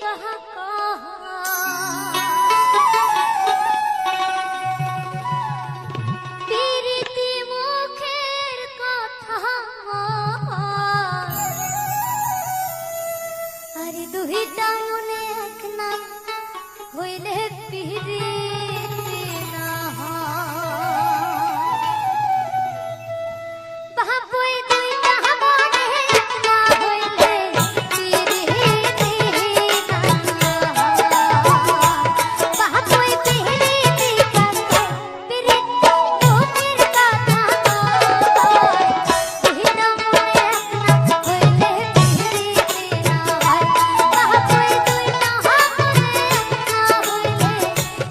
कहा पीरिति मुखेर कथा अरे दुहिता मने एक ना হইলে পিরিতি না বাবুই দুইটা মনে এক না হইলে পিরিতি না বাবুই পিরিতি কাকে পিরিতি মুখের কথা কয় দুইটা মনে এক না হইলে পিরিতি না বাবুই দুইটা মনে एक ना हইলে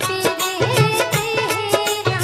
पिरिति ना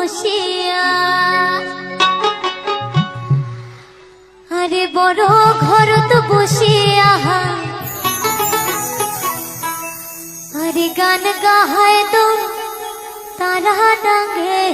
বসিয়া আরে বড় ঘরত বসিয়া আরে গান গাহায় তো তারা ডাঙ্গে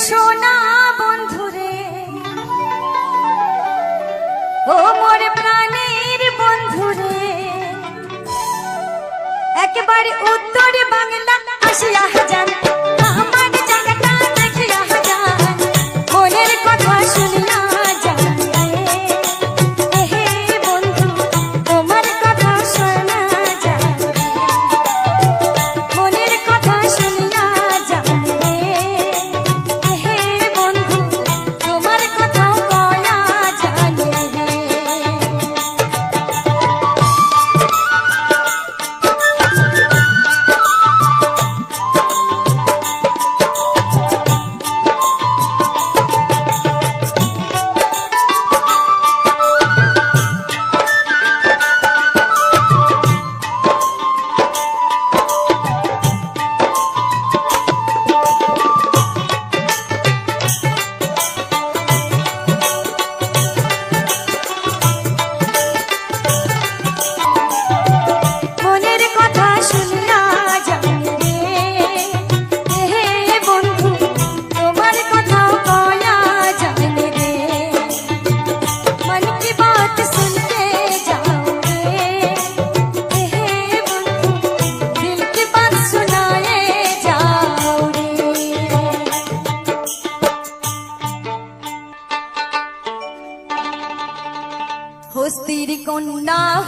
সোনা বন্ধুরে ও মোর প্রাণের বন্ধুরে একেবারে উত্তর বাংলা আসিয়া যান আমার জায়গাটা দেখিয়া যান মনের কথা শুনিয়া যান হে বন্ধু তোমার কথা শোনা যান মনের কথা শুনিয়া যান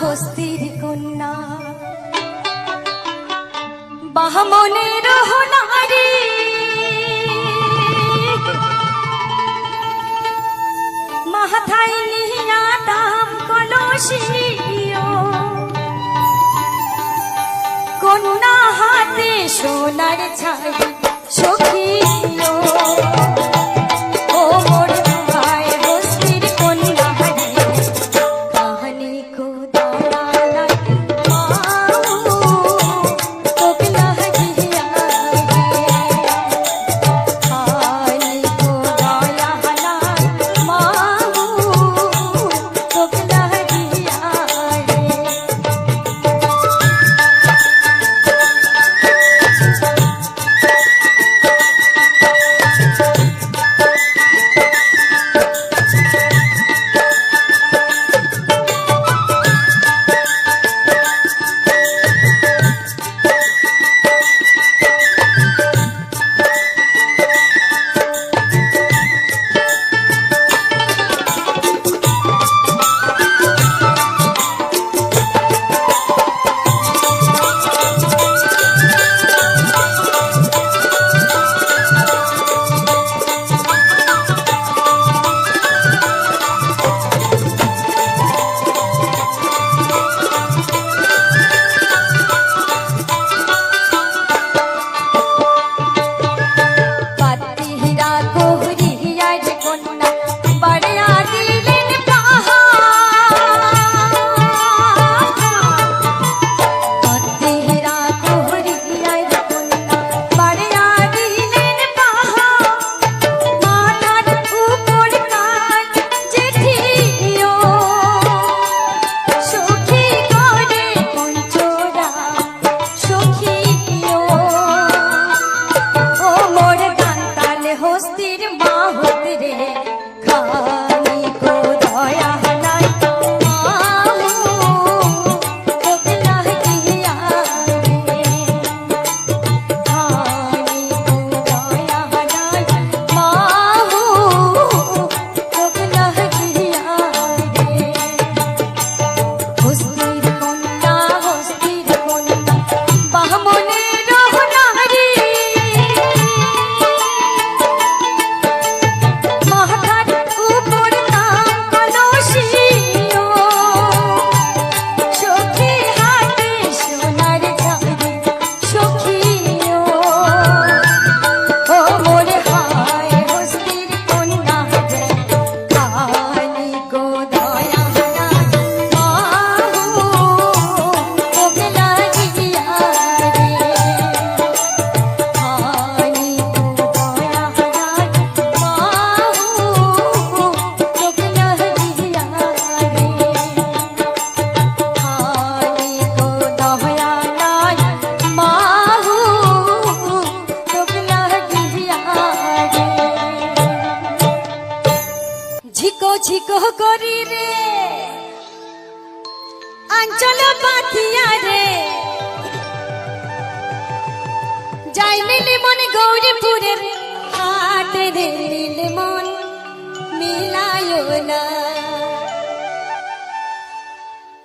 হস্তির কন্যা বাহমনের নারী মাথায় নিয়া দাম কলসিও কন্যা হাতে সোনার ছাড়ি সখিও করি রে আঞ্চল পাথিয়া রে যাই মিলি মন গৌরীপুরের হাট রে নীল মন মিলায়ো না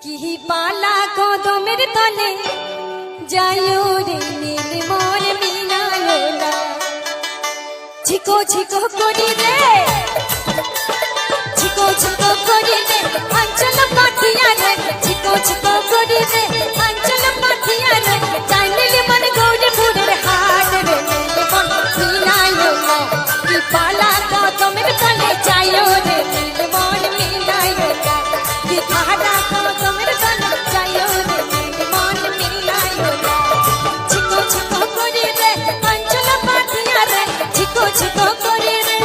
কি পালা কদমের তলে যায়ো রে নীল মন মিলায়ো না ঝিকো ঝিকো করি রে ঝিকো ঝিকো করি রে আঞ্চল পাথিয়া রে ঝিকো ঝিকো করি রে আঞ্চল পাথিয়া রে যাই মিলি মন গৌরীপুরের হাট রে নীল মন মিলায়ো না কি পালা কদমের তলে যায়ো রে নীল মন মিলায়ো না কি পালা কদমের তলে যায়ো রে নীল মন মিলায়ো না ঝিকো ঝিকো করি রে আঞ্চল পাথিয়া রে ঝিকো ঝিকো করি রে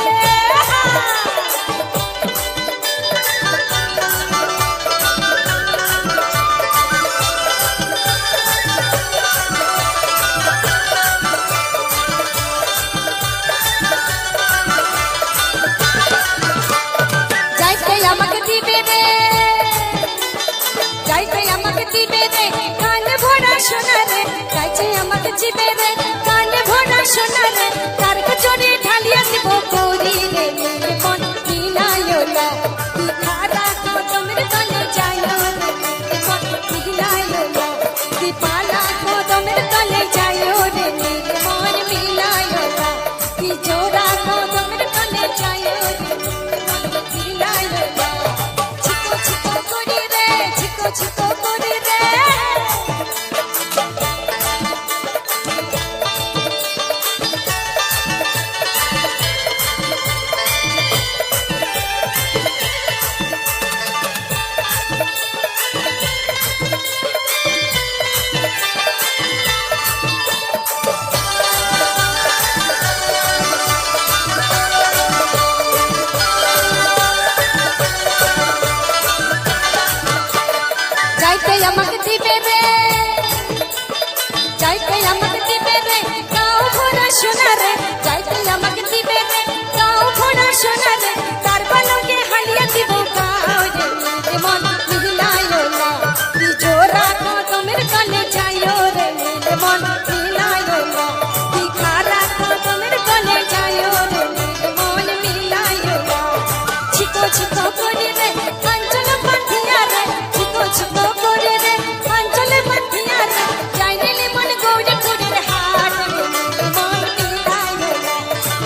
যাইতে আমাকে দিবে রে যাইতে আমাকে দিবে রে কান ভরা সোনা রে যাইতে আমাকে দিবে রে কান ভরা সোনা রে তার কচরে ঢালিয়া দিব করি রে নীল মন মিলায়ো না কি খারা কদমের তলে যায়ো রে নীল মন মিলায়ো না কি পালা কদমের তলে যায়ো রে নীল মন মিলায়ো না কি জোড়া কদমের তলে যায়ো রে নীল মন মিলায়ো না ঝিকো ঝিকো করি রে ঝিকো ঝিকো করি রে যাইতে আমাকে দিবে রে যাইতে আমাকে দিবে রে গাও ভরা সোনা রে যাইতে আমাকে দিবে রে গাও ভরা সোনা রে তার বালকে হালিয়া দিব গাও রে নীল মন মিলায়ো না কি জোড়া কদমের তলে যায়ো রে নীল মন মিলায়ো না কি খারা কদমের তলে যায়ো রে নীল মন মিলায়ো না ঝিকো ঝিকো করি রে আঞ্চল পাথিয়া রে ঝিকো ঝিকো করি রে আঞ্চল পাথিয়া রে যাই নীল মন গৌরীপুরের হাট রে নীল মন মিলায়ো না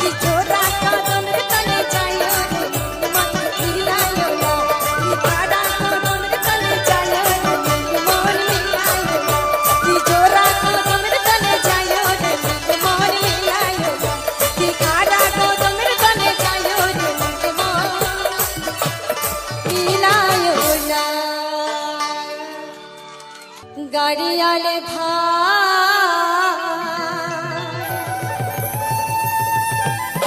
কি জোড়া কদমের তলে যায়ো রে নীল মন মিলায়ো না কি খারা কদমের তলে যায়ো রে নীল মন মিলায়ো না কি জোড়া কদমের তলে যায়ো রে নীল মন মিলায়ো না কি খারা কদমের তলে যায়ো রে নীল মন মিলায়ো না গাড়িয়ালে ভাই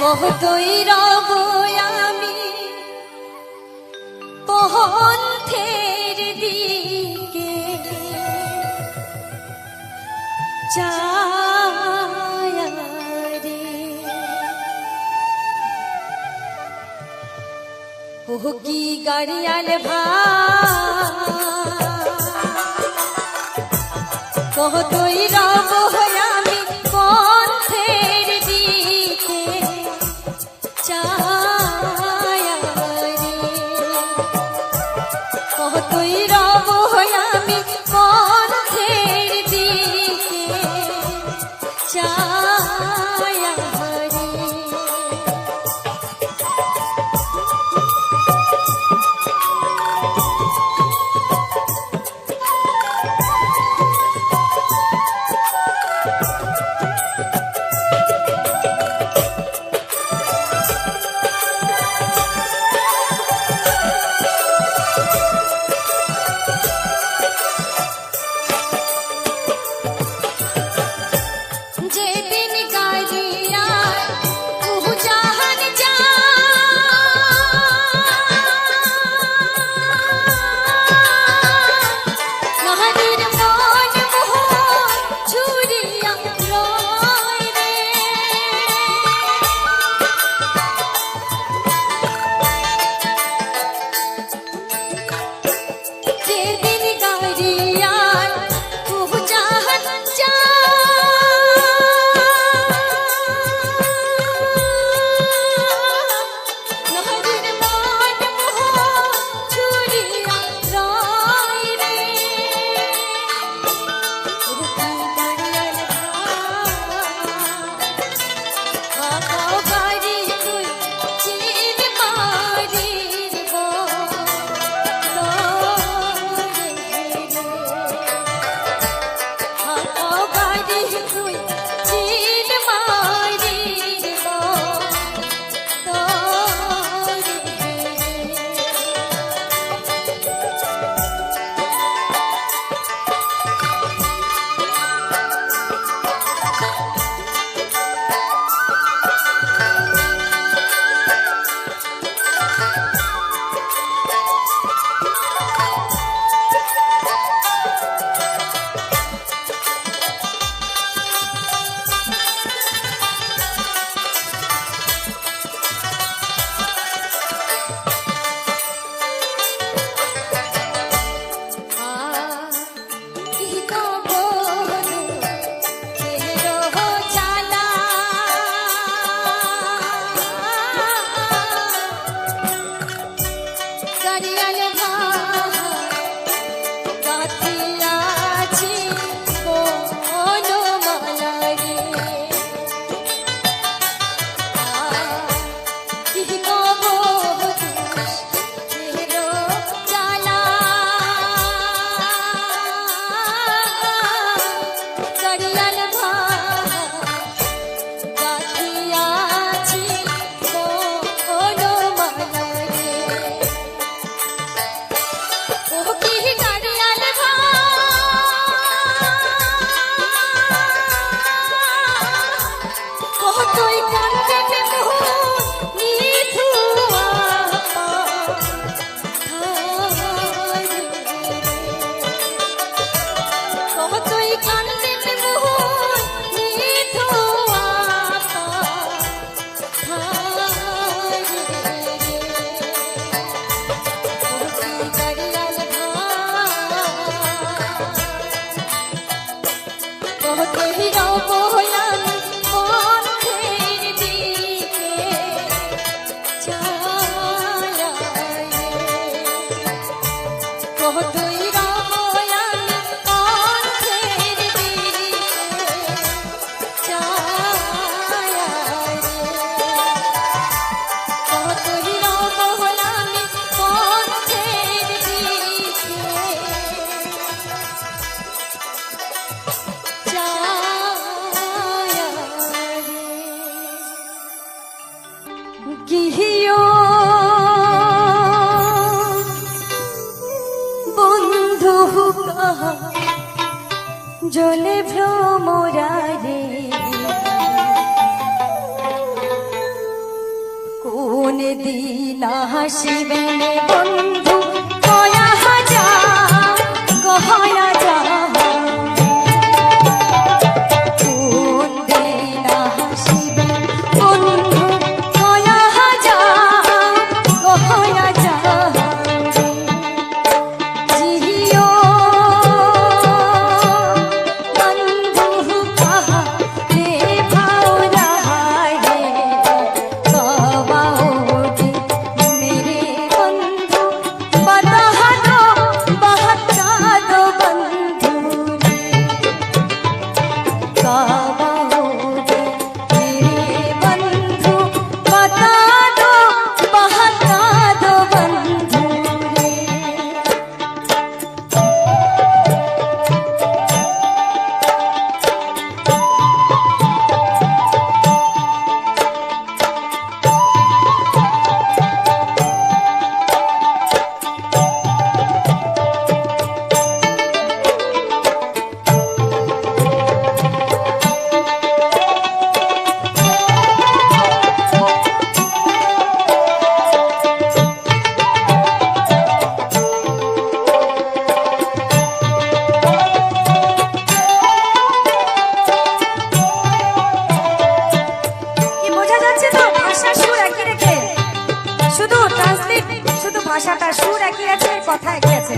কতই রব আমি পন্থের দিকে চায়া রে ও কি গাড়িয়ালে ভাই কতই রব আমি পন্থের দিকে চায়া রে কতই রব আমি পন্থের দিকে চায়া রে কিহিও বন্ধু কাহা জলে ভ্রমরারে কোন দিন হাসিবে বন্ধু কয়া যা কহয়া যা কোন দিন হাসিবে বন্ধু কয়া যা কহয়া যা জিও বন্ধু কাহা রে ভাওরা রে কবাও मेरे बंधु बता दो बहका दो बंधु काबाओगे मेरे बंधु बता दो बहका दो बंधु रे কি বোঝা যাচ্ছে তো ভাষার সুর একই রেখে শুধু ট্রান্সলেট শুধু ভাষাটা সুর একই আছে কথা একই আছে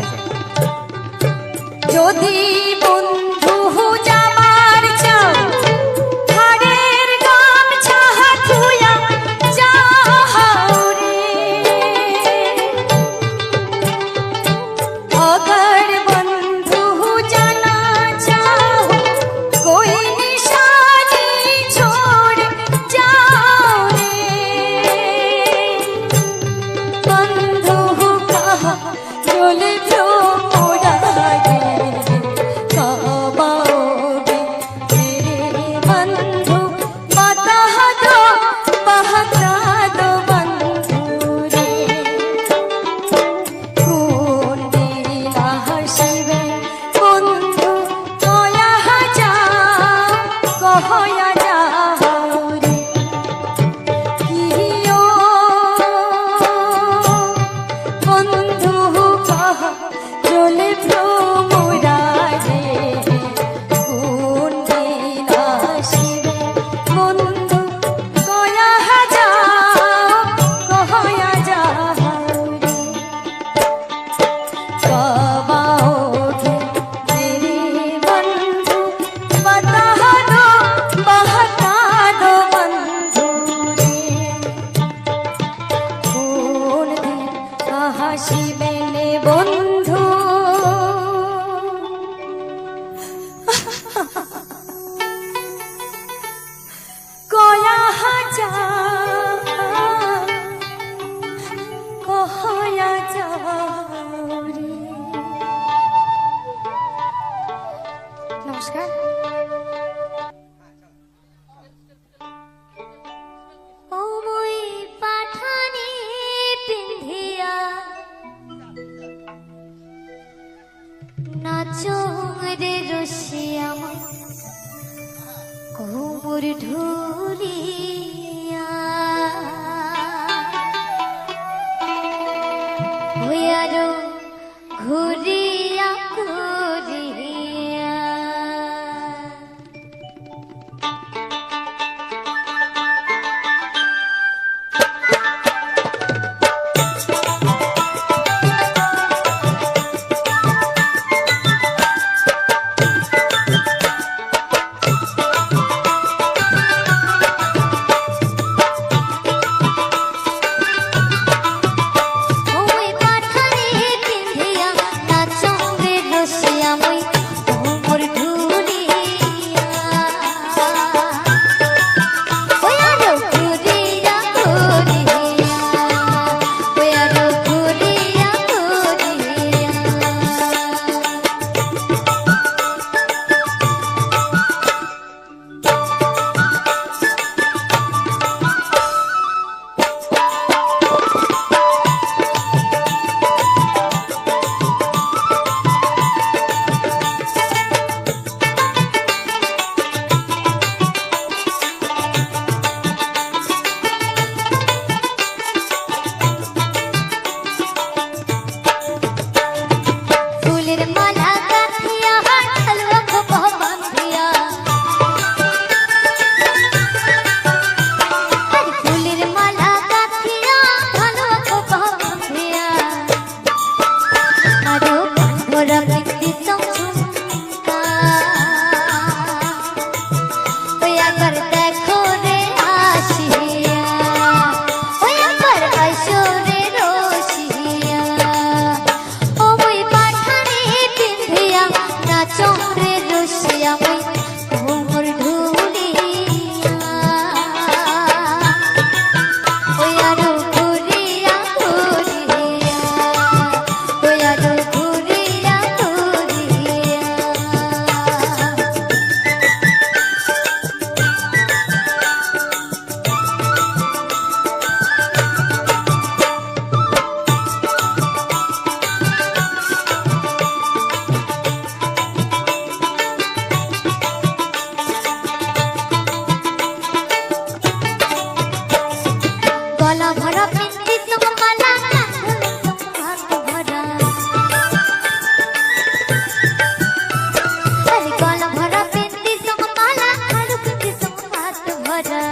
যদি বন্ধু যাবার চাও হারের গামছা হাতুয়া যাও রে अगर बंधु जाना चाहो कोई निशानी छोड़ जाओ रे बंधु कहा चले मोरा रे कबाओगे मेरे बंधु बता दो बहका दो बंधु रे কোন দিন হাসিবে বন্ধু কয়া যা কহয়া যা রে কিও বন্ধু কাহা চলে ভ্রমরা রে কোন দিন হাসিবে বন্ধু কয়া যা কহয়া যা রে कबाओगे मेरे बंधु बता दो बहका दो बंधु रे कोन दिन हासिबे ने बंधु कया जा কহয়া যা রে নমস্কার ওই পাঠানি পিন্ধিয়া নাচো রে রসিয়া কোমর ঢুলিয়া হইয়ারো ঘুরিয়া ঘুরিয়া गला भरा पिंदी तुम माला हाथ भरा अरे गला भरा पिंदी तुम माला पिंदी तुम हाथ भरा